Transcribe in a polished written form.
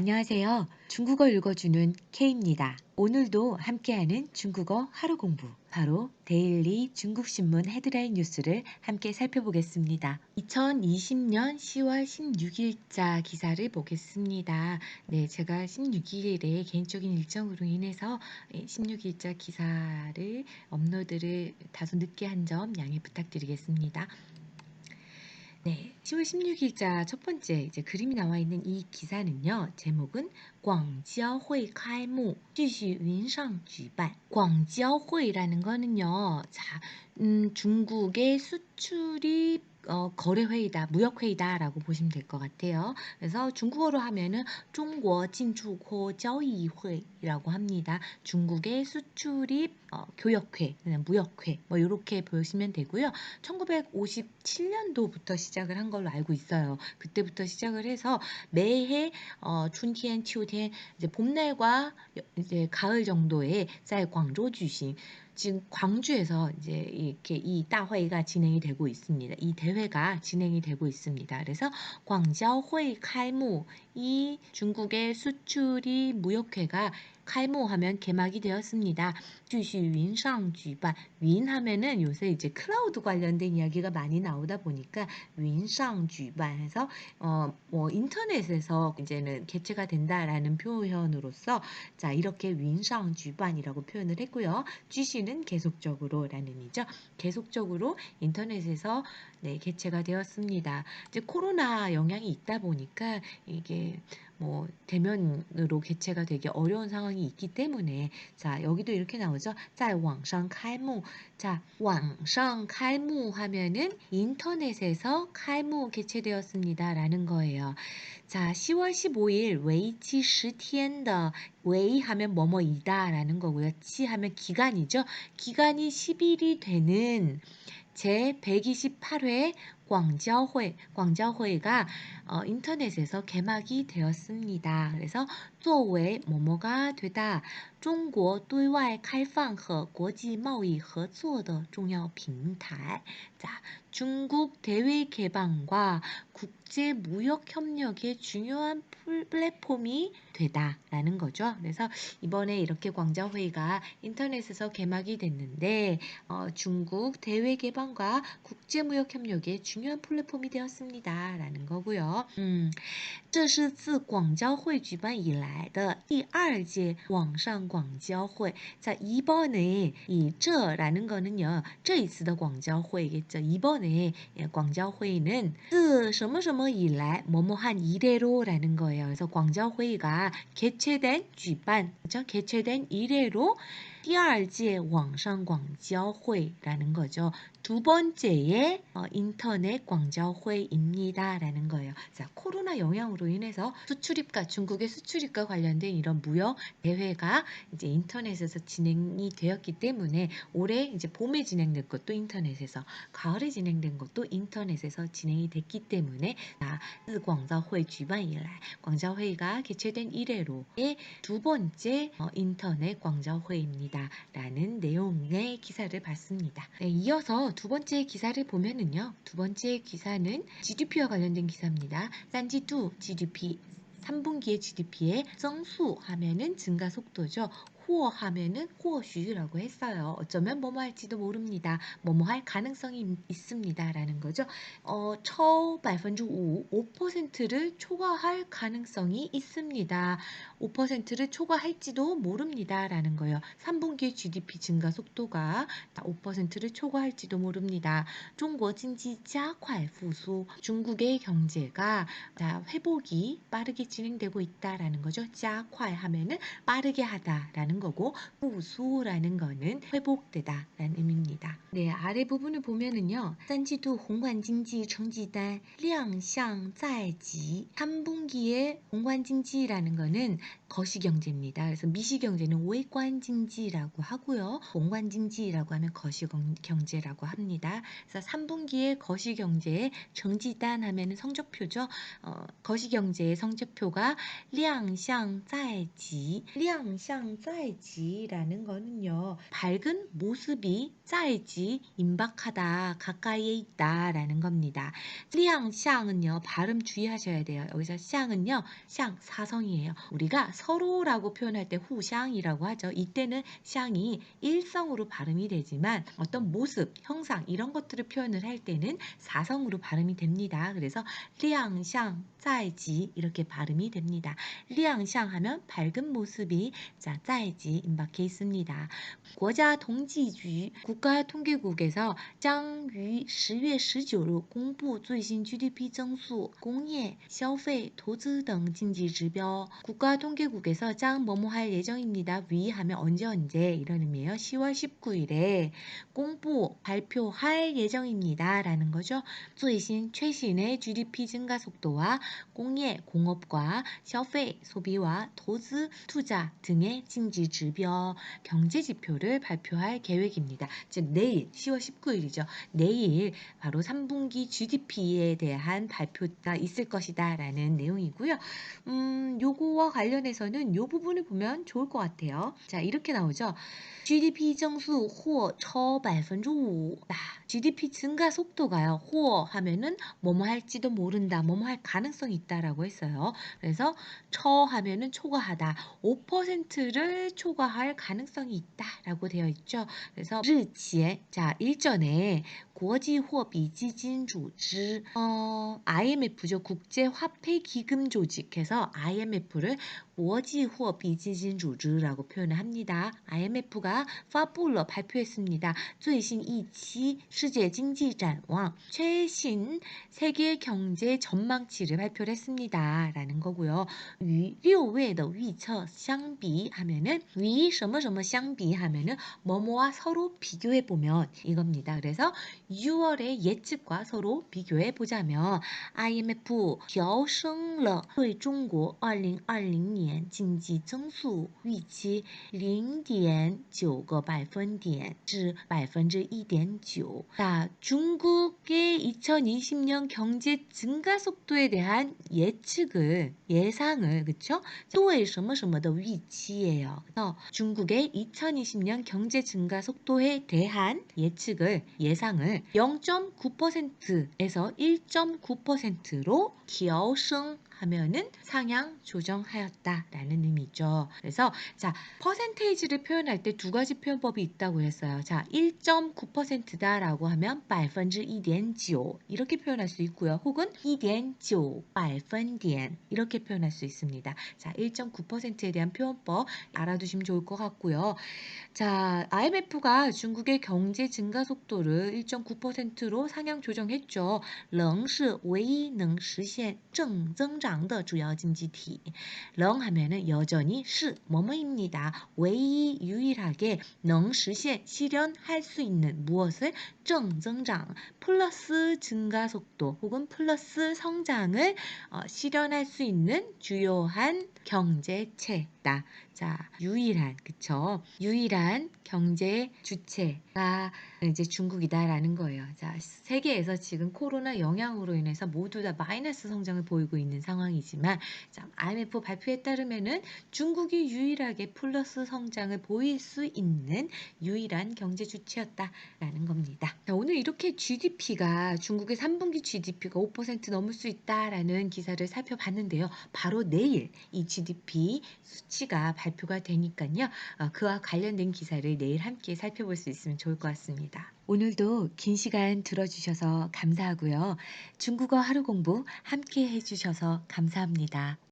안녕하세요. 중국어 읽어주는 K입니다. 오늘도 함께하는 중국어 하루 공부, 바로 데일리 중국신문 헤드라인 뉴스를 함께 살펴보겠습니다. 2020년 10월 16일자 기사를 보겠습니다. 네, 제가 16일에 개인적인 일정으로 인해서 16일자 기사를 업로드를 다소 늦게 한 점 양해 부탁드리겠습니다. 네, 10월 16일자 첫 번째 이제 그림이 나와 있는 이 기사는요. 제목은 광지어회开幕, 继续云上举办. 광지어회라는 거는요. 자, 중국의 수출입 거래회의다, 무역회의다라고 보시면 될 것 같아요. 그래서 중국어로 하면은 중국 진출코交易会이라고 합니다. 중국의 수출입 교역회, 무역회 뭐 이렇게 보시면 되고요. 1957년도부터 시작을 한 걸로 알고 있어요. 그때부터 시작을 해서 매해 춘天, 秋天 이제 봄날과 이제 가을 정도에 在广州举行. 지금 광주에서 이제 이렇게 이大会가 진행이 되고 있습니다. 이 대회가 진행이 되고 있습니다. 그래서 광저회开幕, 이 중국의 수출입 무역회가开幕하면 개막이 되었습니다. 继续云上举办. 윈 하면은 요새 이제 클라우드 관련된 이야기가 많이 나오다 보니까 윈상举办 해서 뭐 인터넷에서 이제는 개최가 된다라는 표현으로서 자 이렇게 윈상举办이라고 표현을 했고요. 쥐시는 계속적으로라는 의미죠. 계속적으로 인터넷에서 네, 개최가 되었습니다. 이제 코로나 영향이 있다 보니까 이게 뭐 대면으로 개최가 되기 어려운 상황이 있기 때문에 자 여기도 이렇게 나오죠. 在网上开幕. 자, 网上开幕 하면은 인터넷에서 开幕 개최되었습니다라는 거예요. 자, 10월 15일 为期 10天的 웨이 하면 뭐뭐이다라는 거고요. 치 하면 기간이죠. 기간이 10일이 되는 제 128회 광저회가 인터넷에서 개막이 되었습니다. 그래서 作为 뭐뭐가 되다. 中国对外开放和国际贸易合作的重要平台. 자, 중국 대외 개방과 국제 무역 협력의 중요한 플랫폼이 되다라는 거죠. 그래서 이번에 이렇게 광저회의가 인터넷에서 개막이 됐는데 중국 대외 개방과 국제 무역 협력의 중요한 플랫폼이 되었습니다라는 거고요. 这是自广交会举办以来的第二届网上广交会. 자, 이번에 이这라는 거는요. 这一次的广交会겠죠. 이번에 광저회의는 自什么什么以来 뭐뭐한 이래로라는 거예요. 그래서 광저회의가 개최된 举办, 그죠? 개최된 이래로 第二届网上广交会라는 거죠. 두 번째의 인터넷 광저회의입니다라는 거예요. 자, 코로나 영향으로 인해서 수출입과 중국의 수출입과 관련된 이런 무역 대회가 이제 인터넷에서 진행이 되었기 때문에 올해 이제 봄에 진행된 것도 인터넷에서, 가을에 진행된 것도 인터넷에서 진행이 됐기 때문에 광저회 举办以来 광저회의가 개최된 이래로의 두 번째 인터넷 광저회의입니다. 라는 내용의 기사를 봤습니다. 네, 이어서 두 번째 기사를 보면은요. 두 번째 기사는 GDP와 관련된 기사입니다. 싼지두 GDP 3분기의 GDP의增速 하면은 증가 속도죠. 或 하면은 或许라고 했어요. 어쩌면 뭐뭐 할지도 모릅니다. 뭐뭐 할 가능성이 있습니다. 라는 거죠. 5%를 초과할 가능성이 있습니다. 5%를 초과할지도 모릅니다. 라는 거예요. 3분기 GDP 증가 속도가 5%를 초과할지도 모릅니다. 중국经济 加快复苏. 중국의 경제가 회복이 빠르게 진행되고 있다라는 거죠. 加快 하면은 빠르게 하다라는 거고, 复苏라는 거는 회복되다라는 의미입니다. 네, 아래 부분을 보면은요. 三季度 宏观经济 成绩单 亮相在即. 3분기의宏观经济라는 거는 거시경제입니다. 그래서 미시경제는 외관经济라고 하고요.宏观经济라고 하면 거시경제라고 합니다. 그래서 3분기의 거시경제의 정지단 하면은 성적표죠. 거시경제의 성적표가 亮相在即. 亮相在即라는 거는요. 밝은 모습이 在即 임박하다, 가까이에 있다라는 겁니다. 亮相은요. 발음 주의하셔야 돼요. 여기서 쌍은요. 쌍 사성이에요. 우리가 서로라고 표현할 때 후쌍이라고 하죠. 이때는 쌍이 일성으로 발음이 되지만 어떤 모습, 형상 이런 것들을 표현을 할 때는 사성으로 발음이 됩니다. 그래서 亮相在即 이렇게 발음이 됩니다. 亮相하면 밝은 모습이 자, 在即 임박해 있습니다. 国家统计局 국가통계국에서 将于 10월 19일 공부 最新 GDP 增速, 工业, 消费, 投资등经济指标. 국가통계국에서 짱 뭐뭐 할 예정입니다. 위 하면 언제 이런 의미예요. 10월 19일에 공부 발표할 예정입니다. 라는 거죠. 最新 최신의 GDP 증가 속도와 공예 공업과 消费 소비와 投资 투자 등의经济指标 경제 지표를 발표할 계획입니다. 즉 내일 10월 19일이죠. 내일 바로 3분기 GDP에 대한 발표가 있을 것이다 라는 내용이고요. 요거와 관련해서는 요 부분을 보면 좋을 것 같아요. 자, 이렇게 나오죠. GDP 정수 或超 5%. GDP 증가 속도가요. 或 하면은 뭐뭐 할지도 모른다, 뭐뭐 할 가능성이 있다라고 했어요. 그래서 처 하면은 초과하다, 5%를 초과할 가능성이 있다라고 되어 있죠. 그래서 日前, 자, 일전에 国际货币基金组织 IMF죠. 국제화폐기금조직에서 IMF를 国际货币基金组织라고 표현을 합니다. IMF가 发布了 발표했습니다. 最新一期 世界经济展望 최신 세계 경제 전망치를 발표를 했습니다. 라는 거고요. 与6月的预测相比 하면은 与什么什么相比 하면은 뭐뭐와 서로 비교해 보면 이겁니다. 그래서 6월의 예측과 서로 비교해 보자면 IMF 调升了对中国2020年经济增速预期 0.9个百分点至 1.9%. 자, 중국의 2020년 경제 증가 속도에 대한 예상을, 그쵸? 对什么什么的预期예요. 그래서 중국의 2020년 경제 증가 속도에 대한 예상을 0.9%에서 1.9%로 调升 하면은 상향 조정하였다라는 의미죠. 그래서 자, 퍼센테이지를 표현할 때 두 가지 표현법이 있다고 했어요. 자, 1.9%다라고 하면 1.9 이렇게 표현할 수 있고요. 혹은 1.9 이렇게 표현할 수 있습니다. 자, 1.9%에 대한 표현법 알아두시면 좋을 것 같고요. 자, IMF가 중국의 경제 증가 속도를 1.9%로 상향 조정했죠. 仍是唯一能实现正增长的主要经济体. 仍 하면은 여전히 是 뭐뭐입니다. 唯一 유일하게 能实现 실현할 수 있는 무엇을 正增长 플러스 증가 속도 혹은 플러스 성장을 실현할 수 있는 주요한 경제체다. 자, 유일한, 그쵸? 유일한 경제 주체가 이제 중국이다라는 거예요. 자, 세계에서 지금 코로나 영향으로 인해서 모두 다 마이너스 성장을 보이고 있는 상황이지만, 자, IMF 발표에 따르면은 중국이 유일하게 플러스 성장을 보일 수 있는 유일한 경제 주체였다라는 겁니다. 자, 오늘 이렇게 GDP가 중국의 3분기 GDP가 5% 넘을 수 있다라는 기사를 살펴봤는데요. 바로 내일 이 GDP 수치가 발표가 되니까요. 그와 관련된 기사를 내일 함께 살펴볼 수 있으면 좋을 것 같습니다. 오늘도 긴 시간 들어주셔서 감사하고요. 중국어 하루 공부 함께 해주셔서 감사합니다.